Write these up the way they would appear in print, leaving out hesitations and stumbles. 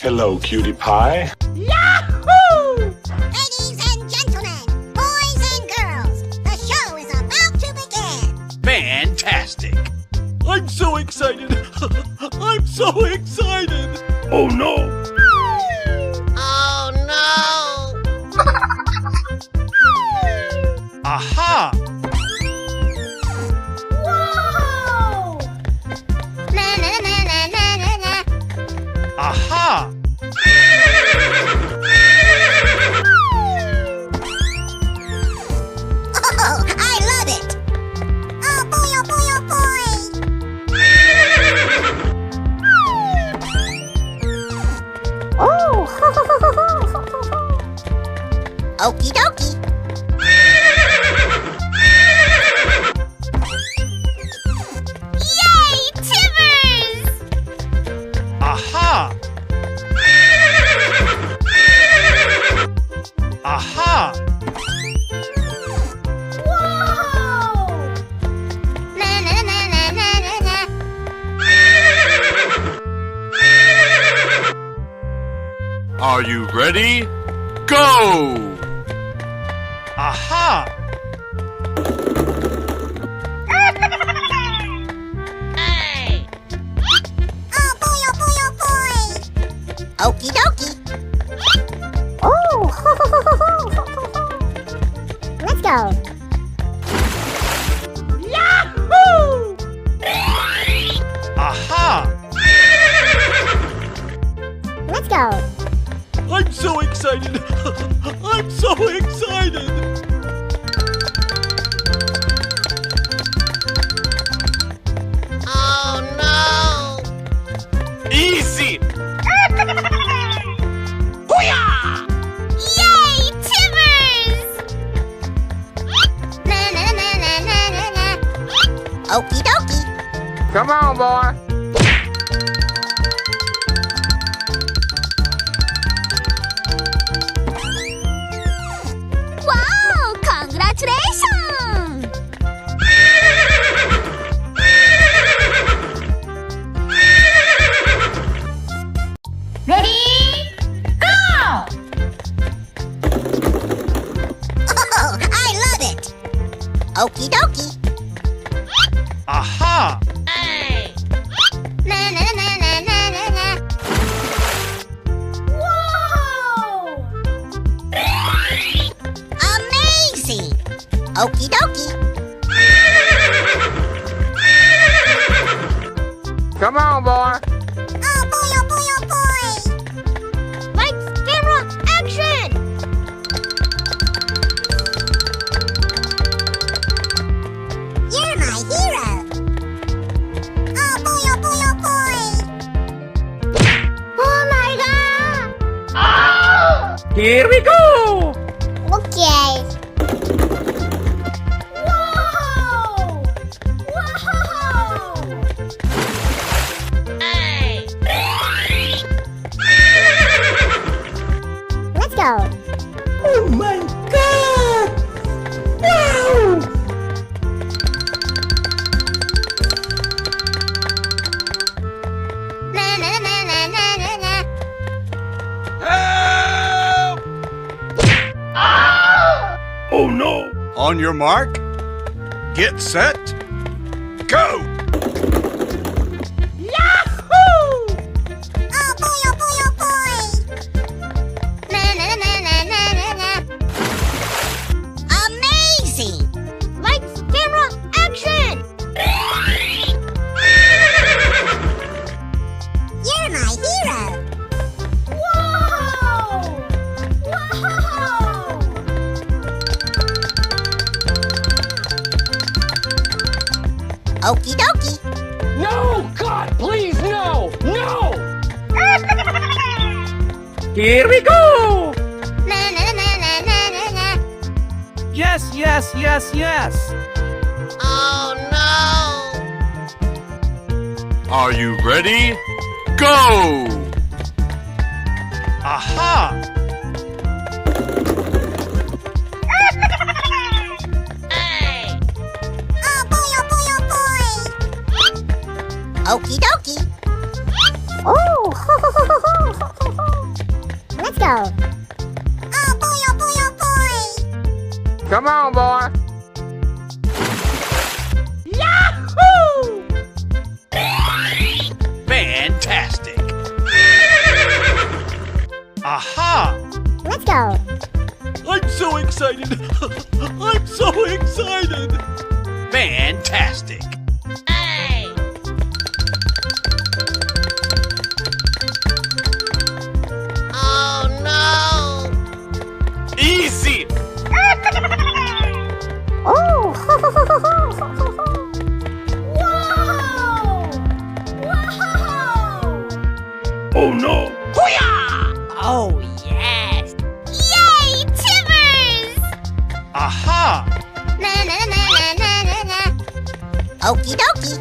Hello, cutie pie. Yahoo! Ladies and gentlemen, boys and girls, the show is about to begin. Fantastic! I'm so excited! I'm so excited! Oh no! Oh no! Aha! Whoa! Na na na na na na na. Aha! Oh, I love it! Oh boy, oh boy, oh boy! Oh! Okie dokie! Yay, Timbers! Aha! Aha! Whoa! Na na na na na na na. Are you ready? Go! Aha! Hey! Oh boy, oh boy, oh boy! Okie dokie! Oh! Let's go! Yahoo! Aha! Let's go! I'm so excited! I'm so excited! Oh no! Easy! Yay, Timbers! Na na na na na na na. Okie dokie. Come on, boy. Wow! Congratulations! Ready? Go! Oh, I love it! Okie dokie. Aha! Hey! Na na na na na na na. Whoa! Amazing! Okie dokie. Come on, boy. Oh boy, oh boy, oh boy! Lights, camera, action! You're my hero! Oh boy, oh boy, oh boy! Oh my god! Here we go. Okay. Whoa! Whoa! Hey! Let's go. Oh my god! Wow! Na na na na na na na. Help! Oh no! On your mark, get set, go! Yahoo! Oh boy, oh boy, oh boy! Na na na na na na na. Amazing! Lights, camera, action! You're my hero! Whoa! Whoa! Okie dokie. No, God, please, no, no. Here we go. Na na na na na na na. Yes, yes, yes, yes. Oh no! Are you ready? Go! Aha! Hey! Oh boy, oh boy, oh boy! Okie dokie. Oh! go. Oh boy, oh boy, oh boy. Come on, boy. Yahoo! Fantastic. Aha! Let's go. I'm so excited. I'm so excited. Fantastic. Oh no. Easy. Oh. Whoa. Whoa. Oh no! Oh, yes. Yay, Timbers! Aha! Na na na na na na na. Okie dokie.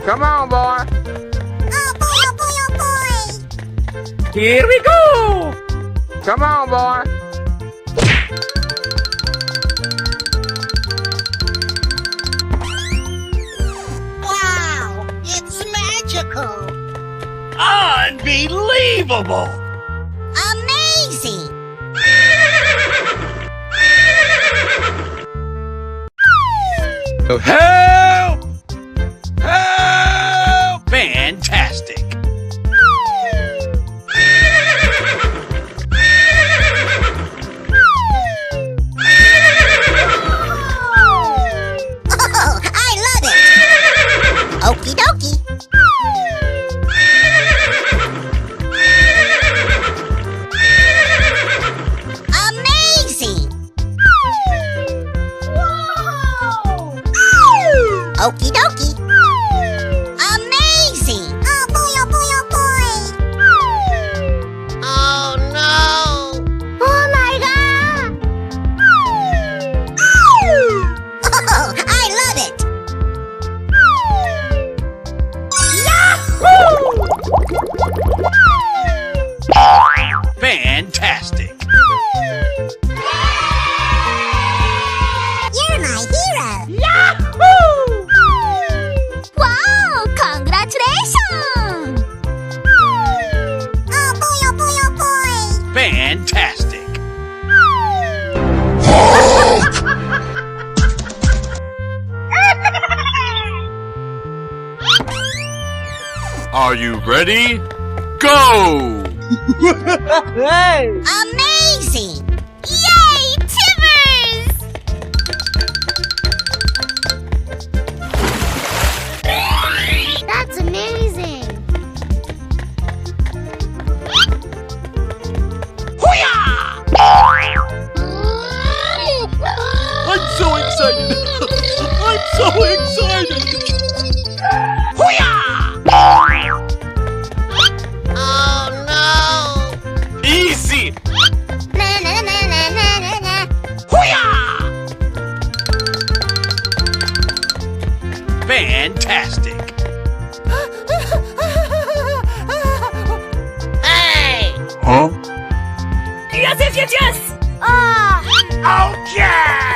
Come on, boy. Oh boy, oh boy, oh boy. Here we go. Come on, boy. Wow, it's magical. Unbelievable! Amazing. Help! Help! Fantastic. Oh, I love it. Okie dokie. Amazing. Okie dokie. Amazing. Oh boy, oh boy, oh boy. Oh no. Oh my god. Oh, I love it. Fantastic. You're my hero. Yahoo! Wow, congratulations. Oh boy, oh boy, oh boy. Fantastic. Are you ready? Go! Amazing. Yay, Timbers. That's amazing. I'm so excited. I'm so excited. Oh no. Easy! Na na na na na na na. Fantastic. Hey. Huh? Yes, yes, yes, yes. Ah. Okay!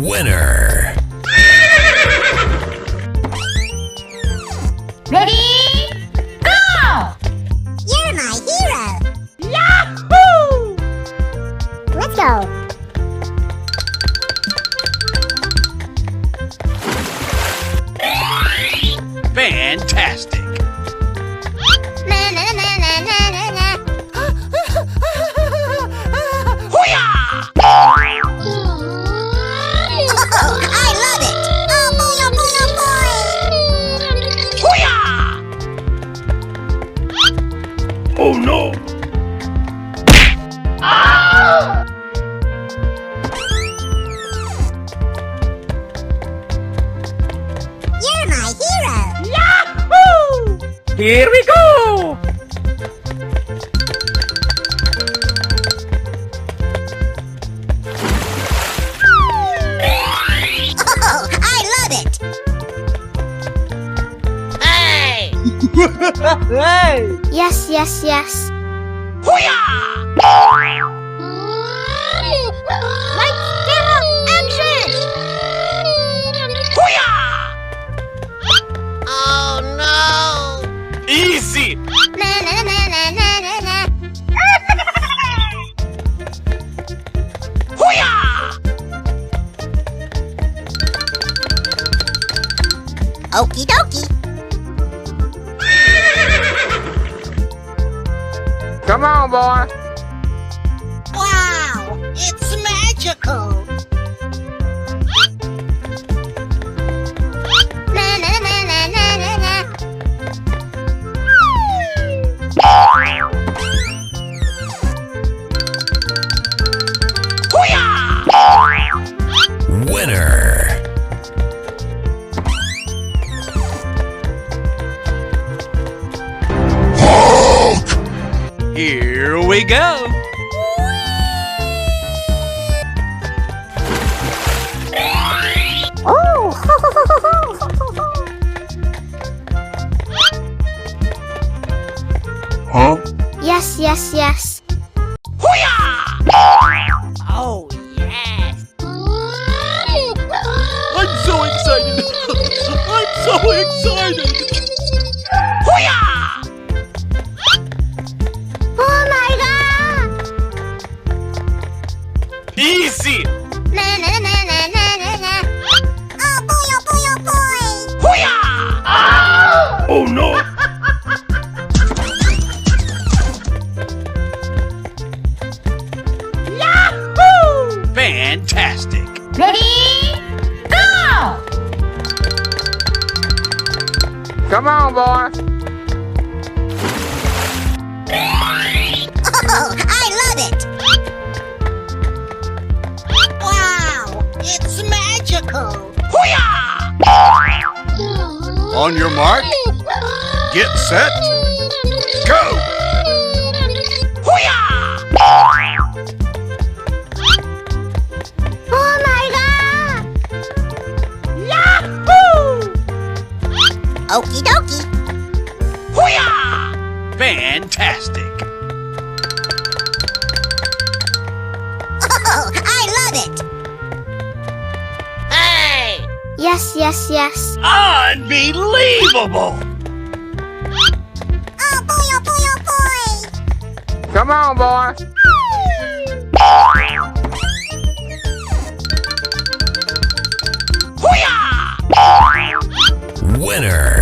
Winner. Ready? Go! You're my hero. Yahoo! Let's go. Fantastic. Na na na na na na na. Oh, I love it. Oh boy, oh boy, oh boy. Oh no! You're my hero. Yahoo! Here we go. Oh, I love it. Hey. Yes, yes, yes. Lights, camera, action! Oh no! Easy! Na na na na na na na. Okie dokie. Come on, boy. Wow, it's magical. Na na na na na na na. Winner. Here we go! Oh. Huh? Yes, yes, yes. Oh, yes. I'm so excited. I'm so excited. Oh my god! Easy! Na na na na na na na. Oh boy, oh boy, oh boy! Oh no! Fantastic! Ready? Go! Come on, boy. Oh, I love it! Wow, it's magical! On your mark, get set, go! Oh my god! Yahoo! Okie dokie! Fantastic! Oh, I love it! Hey! Yes, yes, yes. Unbelievable! Oh boy, oh boy, oh boy! Come on, boy. Winner.